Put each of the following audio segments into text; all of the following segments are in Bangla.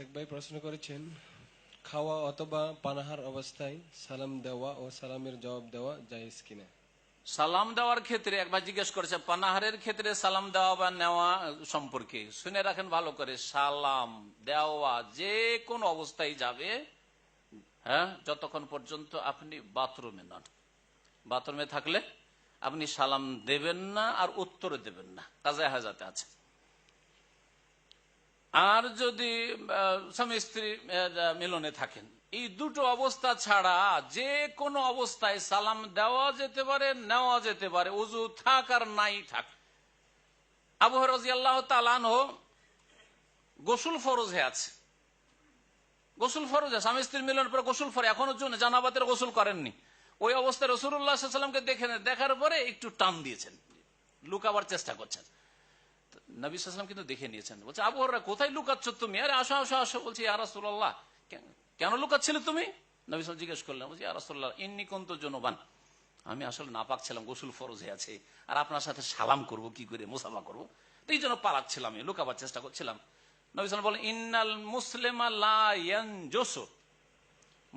এক ভাই প্রশ্ন করেছেন, খাওয়া অথবা পানাহার অবস্থায় সালাম দেওয়া ও সালামের জবাব দেওয়া জায়েজ কিনা? সালাম দেওয়ার ক্ষেত্রে একবার জিজ্ঞেস করেছে, পানাহারের ক্ষেত্রে সালাম দেওয়া বা নেওয়া সম্পর্কে শুনে রাখেন ভালো করে। সালাম দেওয়া যে কোন অবস্থায় যাবে, হ্যাঁ, যতক্ষণ পর্যন্ত আপনি বাথরুমে নন। বাথরুমে থাকলে আপনি সালাম দেবেন না আর উত্তর দেবেন না, কাজায়ে হাজাতে আছে। আর যদি স্বামী স্ত্রী মিলনে থাকেন, এই দুটো অবস্থা ছাড়া যে কোনো অবস্থায় সালাম দেওয়া যেতে পারে, নেওয়া যেতে পারে, উযু থাক আর নাই থাক। আবু হুরায়রা রাদিয়াল্লাহু তাআলা আনহু গোসল ফরজ হয়ে আছে, গোসল ফরজ আছে, স্বামী স্ত্রীর মিলনের পরে গোসল ফরজ, এখনো জানাবাতের গোসল করেননি। ওই অবস্থায় রাসূলুল্লাহ সাল্লাল্লাহু আলাইহি ওয়াসাল্লামকে দেখার পরে একটু টান দিয়েছেন, লুকাবার চেষ্টা করছেন। নবী সাল্লাল্লাহু আলাইহি ওয়াসাল্লাম কিন্তু দেখে নিয়েছেন। বলছে, আবু হুরায়রা কোথায় লুকাচ্ছ তুমি? আরে আসো আসো আসো। বলছি, ইয়া রাসূলুল্লাহ, কেন লুকাচ্ছিলে তুমি? নবী সাল্লাল্লাহু আলাইহি ওয়াসাল্লাম জিজ্ঞেস করলেন। বলছি, ইয়া রাসূলুল্লাহ, ইন্নী কুনতু জুনুবান, আমি আসলে নাপাক ছিলাম, গোসল ফরজ হয়ে আছে, আর আপনার সাথে সালাম করব কি করে, মুসাফা করব, তো এই জন্য পালাচ্ছিলাম, লুকাবার চেষ্টা করছিলাম। নবী সাল্লাল্লাহু আলাইহি ওয়াসাল্লাম বলেন, ইন্নাল মুসলিমা লা ইয়ানজুসু,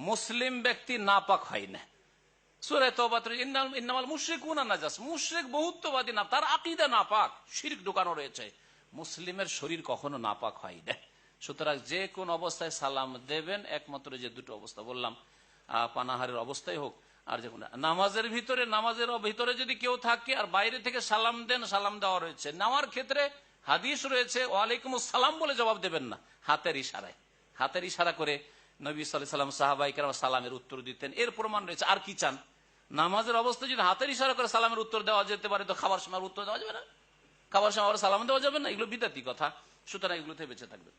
মুসলিম ব্যক্তি নাপাক হয় না। সূরা তাওবা ইন্নামাল মুশরিকুনা নাজাস, মুশরিক বহুত্ববাদী না, তার আকীদা নাপাক, শিরক ঢোকানো রয়েছে। মুসলিমের শরীর কখনো নাপাক হয় না। সুতরাং যে কোন অবস্থায় সালাম দেবেন, একমাত্র যে দুটো অবস্থা বললাম, পানাহারের অবস্থায় হোক আর যে কোনো নামাজের ভিতরে যদি কেউ থাকে আর বাইরে থেকে সালাম দেন, সালাম দেওয়া রয়েছে। নেওয়ার ক্ষেত্রে হাদিস রয়েছে, ওয়ালাইকুম আসসালাম বলে জবাব দেবেন না, হাতের ইশারা করে নবী সাল্লাল্লাহু আলাইহি ওয়াসাল্লাম সাহাবায়ে কেরাম সালামের উত্তর দিতেন। এর প্রমাণ রয়েছে। আর কি চান? নামাজের অবস্থায় যদি হাতের ইশারা করে সালামের উত্তর দেওয়া যেতে পারে, তো খাবার সময় উত্তর দেওয়া যাবে না? খাবার সময় সালাম দেওয়া যাবে না? এগুলো বিদআতি কথা। সুতরাং এগুলো থেকে বেঁচে থাকবে।